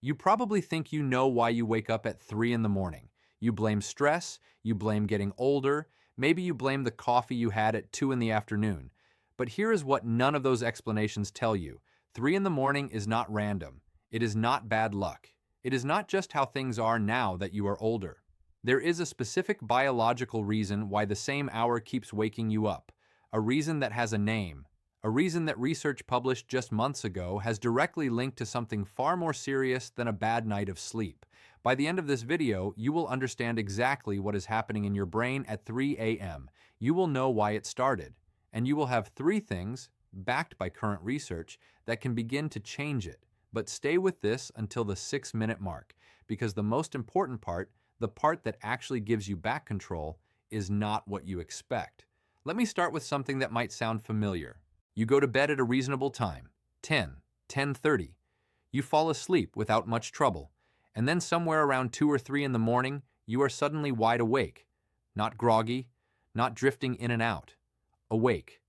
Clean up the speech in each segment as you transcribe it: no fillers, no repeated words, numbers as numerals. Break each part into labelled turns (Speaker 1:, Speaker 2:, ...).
Speaker 1: You probably think you know why you wake up at 3 in the morning. You blame stress, you blame getting older, maybe you blame the coffee you had at 2 in the afternoon. But here is what none of those explanations tell you. 3 in the morning is not random. It is not bad luck. It is not just how things are now that you are older. There is a specific biological reason why the same hour keeps waking you up, a reason that has a name, a reason that research published just months ago has directly linked to something far more serious than a bad night of sleep. By the end of this video, you will understand exactly what is happening in your brain at 3 a.m. You will know why it started, and you will have 3 things, backed by current research, that can begin to change it. But stay with this until the 6-minute mark, because the most important part, the part that actually gives you back control, is not what you expect. Let me start with something that might sound familiar. You go to bed at a reasonable time, 10, 10:30. You fall asleep without much trouble, and then somewhere around 2 or 3 in the morning, you are suddenly wide awake, not groggy, not drifting in and out, awake,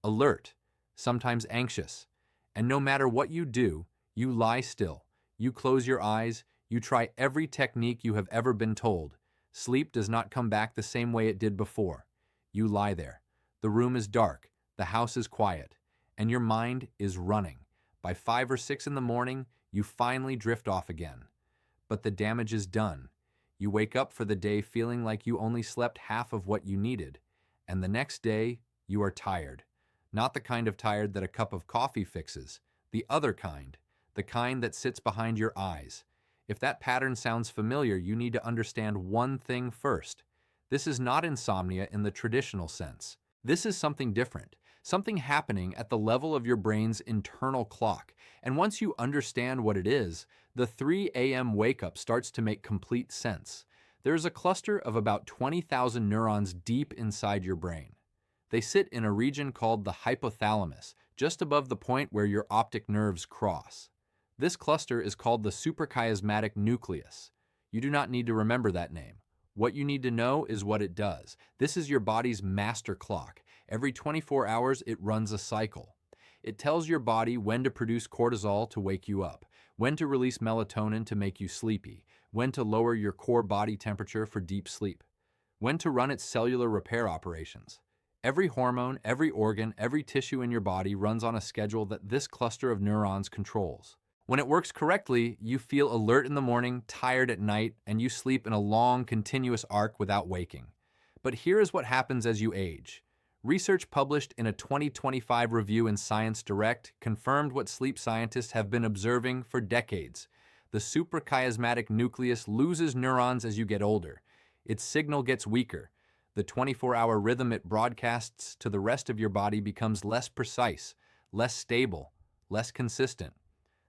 Speaker 1: alert, sometimes anxious, and no matter what you do, you lie still, you close your eyes, you try every technique you have ever been told. Sleep does not come back the same way it did before. You lie there. The room is dark, the house is quiet, and your mind is running. By 5 or 6 in the morning, you finally drift off again. But the damage is done. You wake up for the day feeling like you only slept half of what you needed, and the next day, you are tired. Not the kind of tired that a cup of coffee fixes, the other kind, the kind that sits behind your eyes. If that pattern sounds familiar, you need to understand one thing first. This is not insomnia in the traditional sense. This is something different, something happening at the level of your brain's internal clock. And once you understand what it is, the 3 a.m. wake-up starts to make complete sense. There is a cluster of about 20,000 neurons deep inside your brain. They sit in a region called the hypothalamus, just above the point where your optic nerves cross. This cluster is called the suprachiasmatic nucleus. You do not need to remember that name. What you need to know is what it does. This is your body's master clock. Every 24 hours, it runs a cycle. It tells your body when to produce cortisol to wake you up, when to release melatonin to make you sleepy, when to lower your core body temperature for deep sleep, when to run its cellular repair operations. Every hormone, every organ, every tissue in your body runs on a schedule that this cluster of neurons controls. When it works correctly, you feel alert in the morning, tired at night, and you sleep in a long, continuous arc without waking. But here is what happens as you age. Research published in a 2025 review in Science Direct confirmed what sleep scientists have been observing for decades. The suprachiasmatic nucleus loses neurons as you get older. Its signal gets weaker. The 24-hour rhythm it broadcasts to the rest of your body becomes less precise, less stable, less consistent.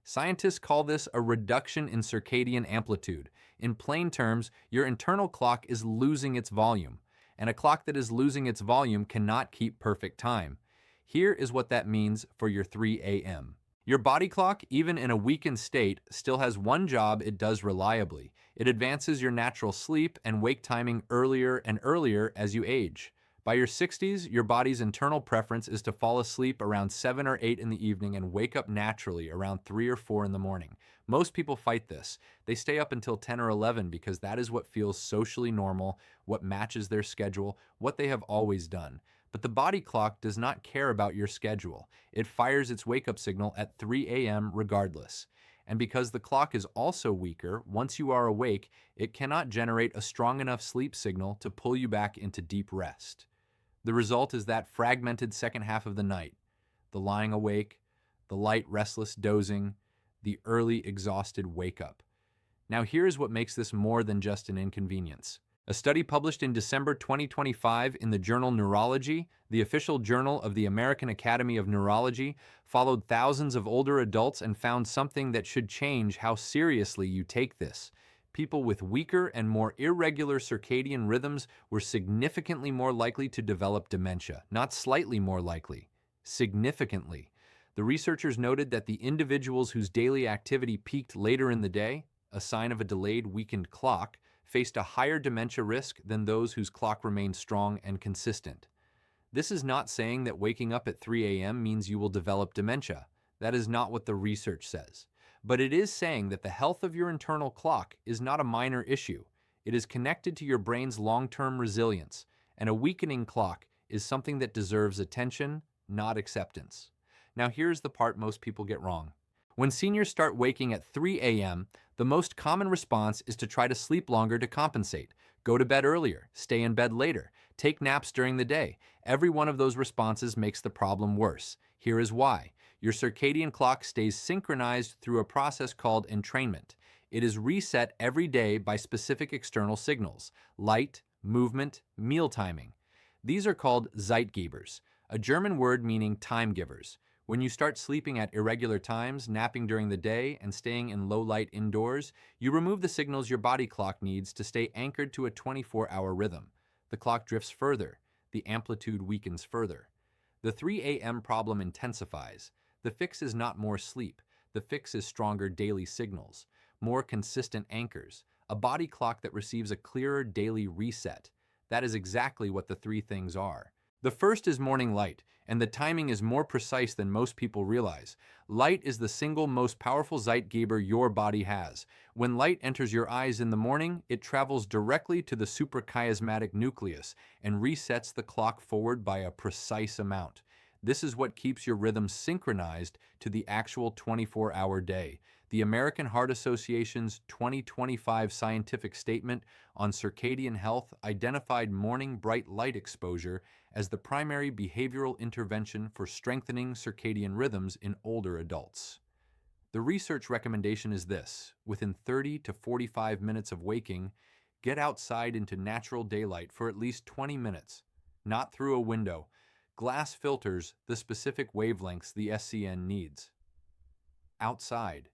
Speaker 1: Scientists call this a reduction in circadian amplitude. In plain terms, your internal clock is losing its volume, and a clock that is losing its volume cannot keep perfect time. Here is what that means for your 3 a.m. Your body clock, even in a weakened state, still has one job it does reliably. It advances your natural sleep and wake timing earlier and earlier as you age. By your 60s, your body's internal preference is to fall asleep around 7 or 8 in the evening and wake up naturally around 3 or 4 in the morning. Most people fight this. They stay up until 10 or 11 because that is what feels socially normal, what matches their schedule, what they have always done. But the body clock does not care about your schedule. It fires its wake-up signal at 3 a.m. regardless. And because the clock is also weaker, once you are awake, it cannot generate a strong enough sleep signal to pull you back into deep rest. The result is that fragmented second half of the night, the lying awake, the light restless dozing, the early exhausted wake-up. Now here's what makes this more than just an inconvenience. A study published in December 2025 in the journal Neurology, the official journal of the American Academy of Neurology, followed thousands of older adults and found something that should change how seriously you take this. People with weaker and more irregular circadian rhythms were significantly more likely to develop dementia, not slightly more likely, significantly. The researchers noted that the individuals whose daily activity peaked later in the day, a sign of a delayed weakened clock, faced a higher dementia risk than those whose clock remained strong and consistent. This is not saying that waking up at 3 a.m. means you will develop dementia. That is not what the research says. But it is saying that the health of your internal clock is not a minor issue. It is connected to your brain's long-term resilience, and a weakening clock is something that deserves attention, not acceptance. Now here's the part most people get wrong. When seniors start waking at 3 a.m., the most common response is to try to sleep longer to compensate. Go to bed earlier, stay in bed later, take naps during the day. Every one of those responses makes the problem worse. Here is why. Your circadian clock stays synchronized through a process called entrainment. It is reset every day by specific external signals: light, movement, meal timing. These are called Zeitgebers, a German word meaning time givers. When you start sleeping at irregular times, napping during the day, and staying in low light indoors, you remove the signals your body clock needs to stay anchored to a 24-hour rhythm. The clock drifts further. The amplitude weakens further. The 3 a.m. problem intensifies. The fix is not more sleep. The fix is stronger daily signals, more consistent anchors, a body clock that receives a clearer daily reset. That is exactly what the three things are. The first is morning light, and the timing is more precise than most people realize. Light is the single most powerful Zeitgeber your body has. When light enters your eyes in the morning, it travels directly to the suprachiasmatic nucleus and resets the clock forward by a precise amount. This is what keeps your rhythm synchronized to the actual 24-hour day. The American Heart Association's 2025 scientific statement on circadian health identified morning bright light exposure as the primary behavioral intervention for strengthening circadian rhythms in older adults. The research recommendation is this: within 30 to 45 minutes of waking, get outside into natural daylight for at least 20 minutes, not through a window. Glass filters the specific wavelengths the SCN needs. Outside.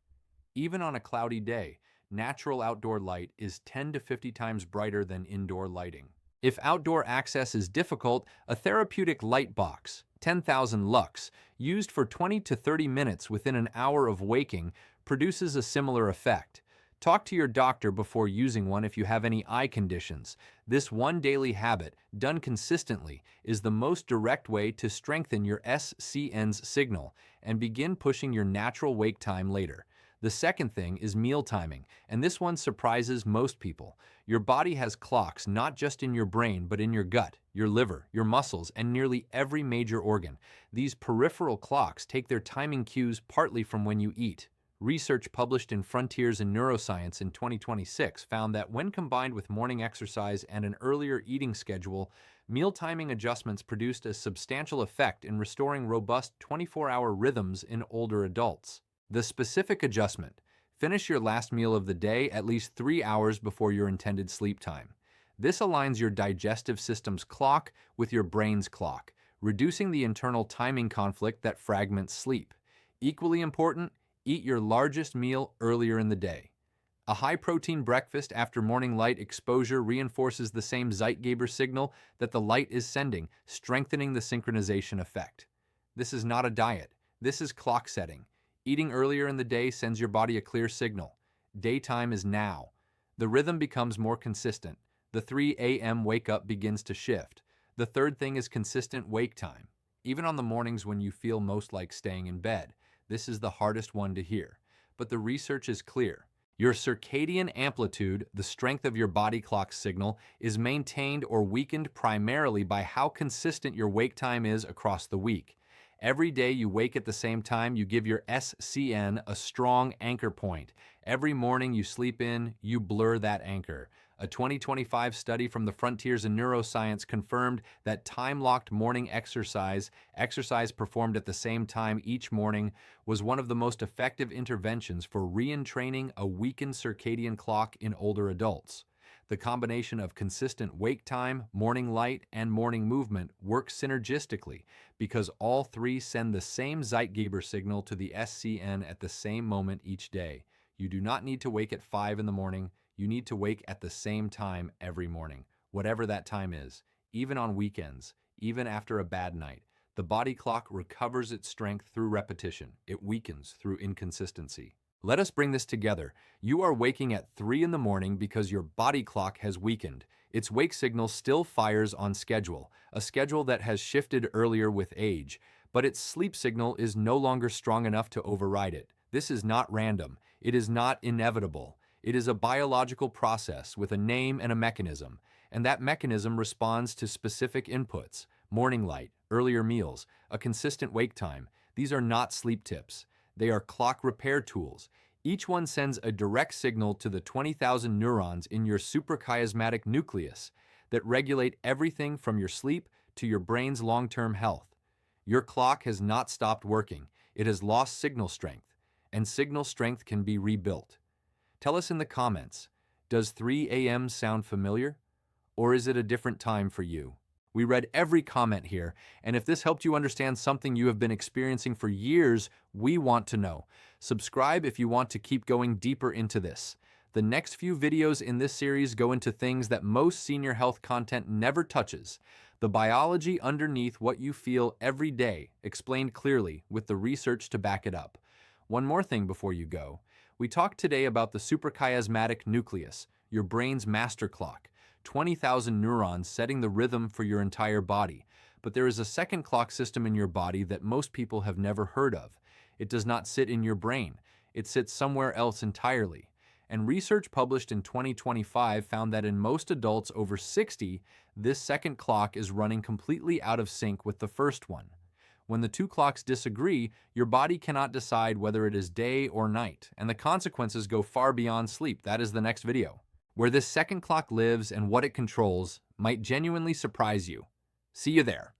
Speaker 1: Even on a cloudy day, natural outdoor light is 10 to 50 times brighter than indoor lighting. If outdoor access is difficult, a therapeutic light box, 10,000 lux, used for 20 to 30 minutes within an hour of waking, produces a similar effect. Talk to your doctor before using one if you have any eye conditions. This one daily habit, done consistently, is the most direct way to strengthen your SCN's signal and begin pushing your natural wake time later. The second thing is meal timing, and this one surprises most people. Your body has clocks not just in your brain, but in your gut, your liver, your muscles, and nearly every major organ. These peripheral clocks take their timing cues partly from when you eat. Research published in Frontiers in Neuroscience in 2026 found that when combined with morning exercise and an earlier eating schedule, meal timing adjustments produced a substantial effect in restoring robust 24-hour rhythms in older adults. The specific adjustment: finish your last meal of the day at least 3 hours before your intended sleep time. This aligns your digestive system's clock with your brain's clock, reducing the internal timing conflict that fragments sleep. Equally important, eat your largest meal earlier in the day. A high-protein breakfast after morning light exposure reinforces the same Zeitgeber signal that the light is sending, strengthening the synchronization effect. This is not a diet. This is clock setting. Eating earlier in the day sends your body a clear signal. Daytime is now. The rhythm becomes more consistent. The 3 a.m. wake-up begins to shift. The third thing is consistent wake time. Even on the mornings when you feel most like staying in bed, this is the hardest one to hear. But the research is clear. Your circadian amplitude, the strength of your body clock signal, is maintained or weakened primarily by how consistent your wake time is across the week. Every day you wake at the same time, you give your SCN a strong anchor point. Every morning you sleep in, you blur that anchor. A 2025 study from the Frontiers in Neuroscience confirmed that time-locked morning exercise performed at the same time each morning, was one of the most effective interventions for re-entraining a weakened circadian clock in older adults. The combination of consistent wake time, morning light, and morning movement works synergistically because all three send the same Zeitgeber signal to the SCN at the same moment each day. You do not need to wake at 5 in the morning. You need to wake at the same time every morning, whatever that time is, even on weekends, even after a bad night. The body clock recovers its strength through repetition. It weakens through inconsistency. Let us bring this together. You are waking at 3 in the morning because your body clock has weakened. Its wake signal still fires on schedule, a schedule that has shifted earlier with age, but its sleep signal is no longer strong enough to override it. This is not random. It is not inevitable. It is a biological process with a name and a mechanism, and that mechanism responds to specific inputs: morning light, earlier meals, a consistent wake time. These are not sleep tips. They are clock repair tools. Each one sends a direct signal to the 20,000 neurons in your suprachiasmatic nucleus that regulate everything from your sleep to your brain's long-term health. Your clock has not stopped working. It has lost signal strength, and signal strength can be rebuilt. Tell us in the comments, does 3 a.m. sound familiar? Or is it a different time for you? We read every comment here, and if this helped you understand something you have been experiencing for years, we want to know. Subscribe if you want to keep going deeper into this. The next few videos in this series go into things that most senior health content never touches. The biology underneath what you feel every day, explained clearly with the research to back it up. One more thing before you go. We talked today about the suprachiasmatic nucleus, your brain's master clock. 20,000 neurons setting the rhythm for your entire body. But there is a second clock system in your body that most people have never heard of. It does not sit in your brain. It sits somewhere else entirely. And research published in 2025 found that in most adults over 60, this second clock is running completely out of sync with the first one. When the two clocks disagree, your body cannot decide whether it is day or night, and the consequences go far beyond sleep. That is the next video. Where this second clock lives and what it controls might genuinely surprise you. See you there.